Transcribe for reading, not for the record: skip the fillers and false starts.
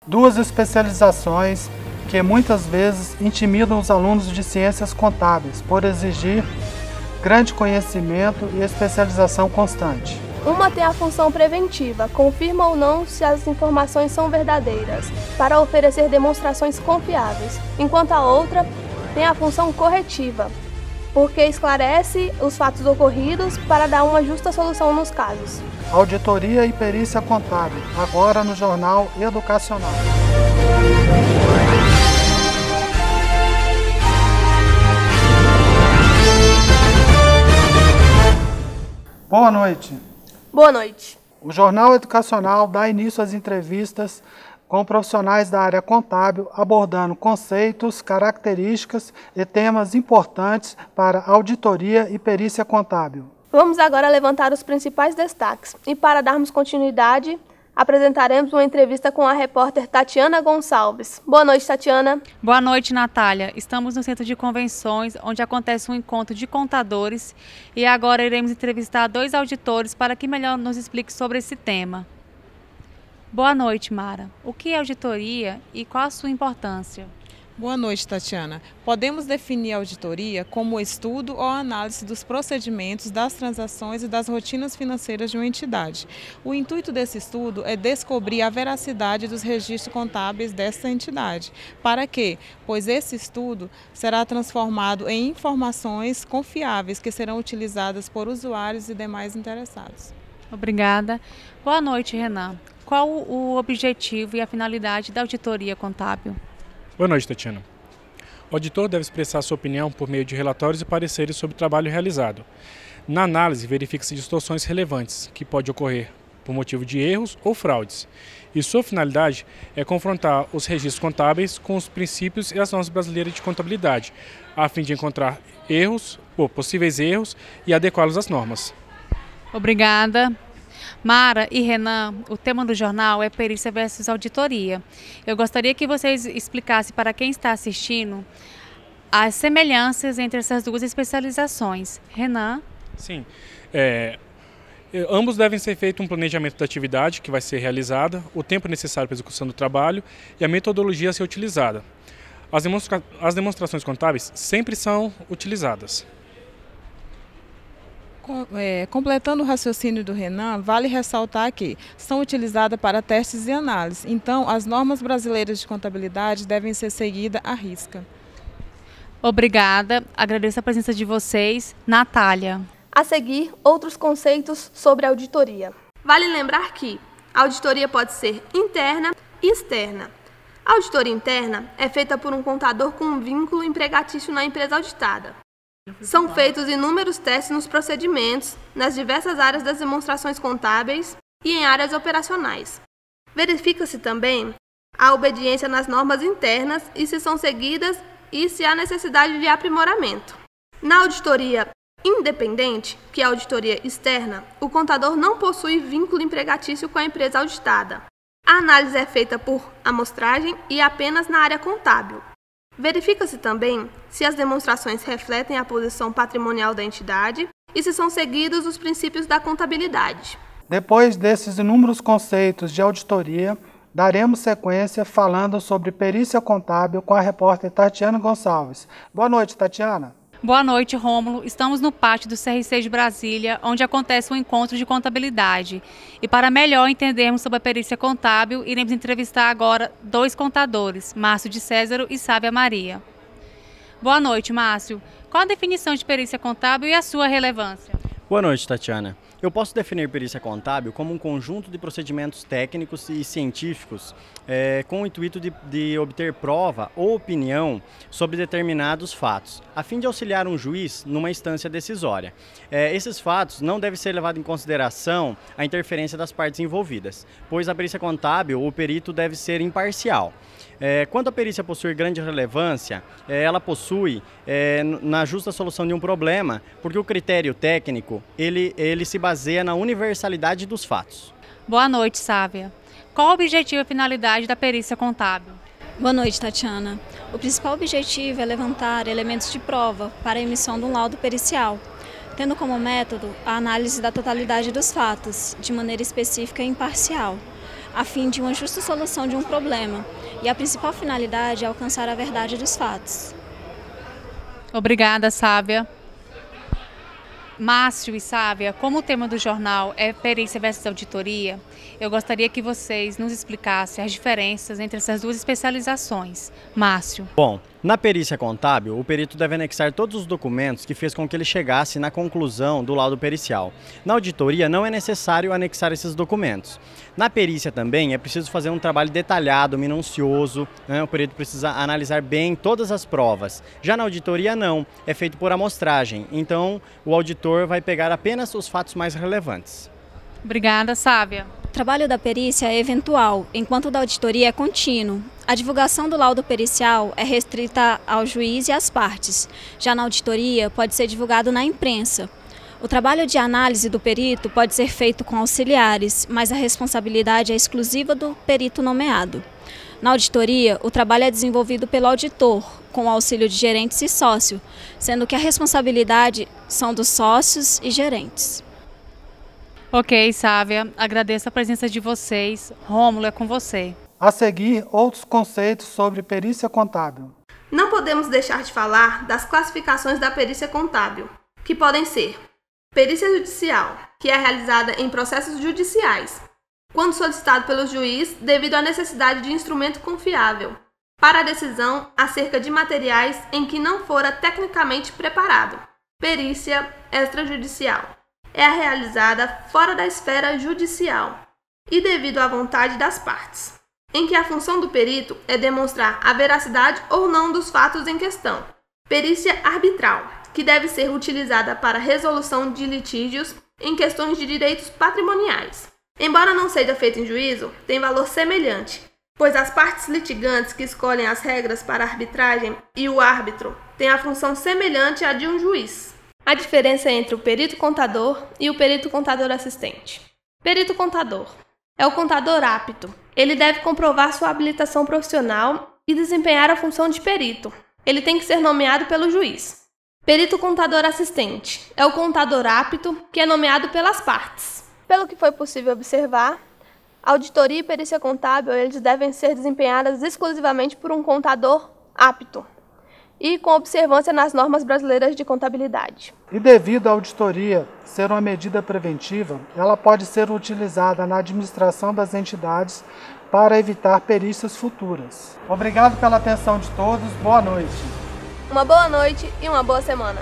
Duas especializações que muitas vezes intimidam os alunos de ciências contábeis por exigir grande conhecimento e especialização constante. Uma tem a função preventiva, confirma ou não se as informações são verdadeiras, para oferecer demonstrações confiáveis, enquanto a outra tem a função corretiva, porque esclarece os fatos ocorridos para dar uma justa solução nos casos. Auditoria e perícia contábil, agora no Jornal Educacional. Boa noite. Boa noite. O Jornal Educacional dá início às entrevistas com profissionais da área contábil, abordando conceitos, características e temas importantes para auditoria e perícia contábil. Vamos agora levantar os principais destaques e, para darmos continuidade, apresentaremos uma entrevista com a repórter Tatiana Gonçalves. Boa noite, Tatiana. Boa noite, Natália. Estamos no Centro de Convenções, onde acontece um encontro de contadores, e agora iremos entrevistar dois auditores para que melhor nos explique sobre esse tema. Boa noite, Mara. O que é auditoria e qual a sua importância? Boa noite, Tatiana. Podemos definir a auditoria como o estudo ou análise dos procedimentos, das transações e das rotinas financeiras de uma entidade. O intuito desse estudo é descobrir a veracidade dos registros contábeis dessa entidade. Para quê? Pois esse estudo será transformado em informações confiáveis que serão utilizadas por usuários e demais interessados. Obrigada. Boa noite, Renan. Qual o objetivo e a finalidade da auditoria contábil? Boa noite, Tatiana. O auditor deve expressar sua opinião por meio de relatórios e pareceres sobre o trabalho realizado. Na análise, verifica-se distorções relevantes, que pode ocorrer por motivo de erros ou fraudes. E sua finalidade é confrontar os registros contábeis com os princípios e as normas brasileiras de contabilidade, a fim de encontrar erros ou possíveis erros e adequá-los às normas. Obrigada. Mara e Renan, o tema do jornal é perícia versus auditoria. Eu gostaria que vocês explicassem para quem está assistindo as semelhanças entre essas duas especializações. Renan? Sim. Ambos devem ser feito um planejamento da atividade que vai ser realizada, o tempo necessário para a execução do trabalho e a metodologia a ser utilizada. As demonstrações contábeis sempre são utilizadas. Completando o raciocínio do Renan, vale ressaltar que são utilizadas para testes e análises. Então, as normas brasileiras de contabilidade devem ser seguidas à risca. Obrigada. Agradeço a presença de vocês. Natália. A seguir, outros conceitos sobre auditoria. Vale lembrar que a auditoria pode ser interna e externa. A auditoria interna é feita por um contador com um vínculo empregatício na empresa auditada. São feitos inúmeros testes nos procedimentos, nas diversas áreas das demonstrações contábeis e em áreas operacionais. Verifica-se também a obediência nas normas internas e se são seguidas e se há necessidade de aprimoramento. Na auditoria independente, que é a auditoria externa, o contador não possui vínculo empregatício com a empresa auditada. A análise é feita por amostragem e apenas na área contábil. Verifica-se também se as demonstrações refletem a posição patrimonial da entidade e se são seguidos os princípios da contabilidade. Depois desses inúmeros conceitos de auditoria, daremos sequência falando sobre perícia contábil com a repórter Tatiana Gonçalves. Boa noite, Tatiana. Boa noite, Rômulo. Estamos no pátio do CRC de Brasília, onde acontece um encontro de contabilidade. E para melhor entendermos sobre a perícia contábil, iremos entrevistar agora dois contadores, Márcio de Césaro e Sávia Maria. Boa noite, Márcio. Qual a definição de perícia contábil e a sua relevância? Boa noite, Tatiana. Eu posso definir perícia contábil como um conjunto de procedimentos técnicos e científicos com o intuito de obter prova ou opinião sobre determinados fatos, a fim de auxiliar um juiz numa instância decisória. Esses fatos não devem ser levados em consideração a interferência das partes envolvidas, pois a perícia contábil, o perito deve ser imparcial. Quando a perícia possui grande relevância, ela possui na justa solução de um problema, porque o critério técnico ele se baseia na universalidade dos fatos. Boa noite, Sávia. Qual o objetivo e finalidade da perícia contábil? Boa noite, Tatiana. O principal objetivo é levantar elementos de prova para a emissão de um laudo pericial, tendo como método a análise da totalidade dos fatos, de maneira específica e imparcial. a fim de uma justa solução de um problema, e a principal finalidade é alcançar a verdade dos fatos. Obrigada, Sávia. Márcio e Sávia, como o tema do jornal é perícia versus auditoria, eu gostaria que vocês nos explicassem as diferenças entre essas duas especializações. Márcio. Bom, na perícia contábil, o perito deve anexar todos os documentos que fez com que ele chegasse na conclusão do laudo pericial. Na auditoria, não é necessário anexar esses documentos. Na perícia também é preciso fazer um trabalho detalhado, minucioso, né? O perito precisa analisar bem todas as provas. Já na auditoria não, é feito por amostragem, então o auditor vai pegar apenas os fatos mais relevantes. Obrigada, Sávia. O trabalho da perícia é eventual, enquanto o da auditoria é contínuo. A divulgação do laudo pericial é restrita ao juiz e às partes. Já na auditoria, pode ser divulgado na imprensa. O trabalho de análise do perito pode ser feito com auxiliares, mas a responsabilidade é exclusiva do perito nomeado. Na auditoria, o trabalho é desenvolvido pelo auditor, com o auxílio de gerentes e sócio, sendo que a responsabilidade são dos sócios e gerentes. Ok, Sávia, agradeço a presença de vocês. Rômulo, é com você. A seguir, outros conceitos sobre perícia contábil. Não podemos deixar de falar das classificações da perícia contábil, que podem ser perícia judicial, que é realizada em processos judiciais, quando solicitado pelo juiz devido à necessidade de instrumento confiável, para a decisão acerca de materiais em que não fora tecnicamente preparado. Perícia extrajudicial é a realizada fora da esfera judicial e devido à vontade das partes, em que a função do perito é demonstrar a veracidade ou não dos fatos em questão. Perícia arbitral, que deve ser utilizada para resolução de litígios em questões de direitos patrimoniais. Embora não seja feita em juízo, tem valor semelhante, pois as partes litigantes que escolhem as regras para a arbitragem e o árbitro têm a função semelhante à de um juiz. A diferença entre o perito contador e o perito contador assistente. Perito contador é o contador apto. Ele deve comprovar sua habilitação profissional e desempenhar a função de perito. Ele tem que ser nomeado pelo juiz. Perito contador assistente é o contador apto que é nomeado pelas partes. Pelo que foi possível observar, auditoria e perícia contábil eles devem ser desempenhadas exclusivamente por um contador apto e com observância nas normas brasileiras de contabilidade. E devido à auditoria ser uma medida preventiva, ela pode ser utilizada na administração das entidades para evitar perícias futuras. Obrigado pela atenção de todos, boa noite. Uma boa noite e uma boa semana.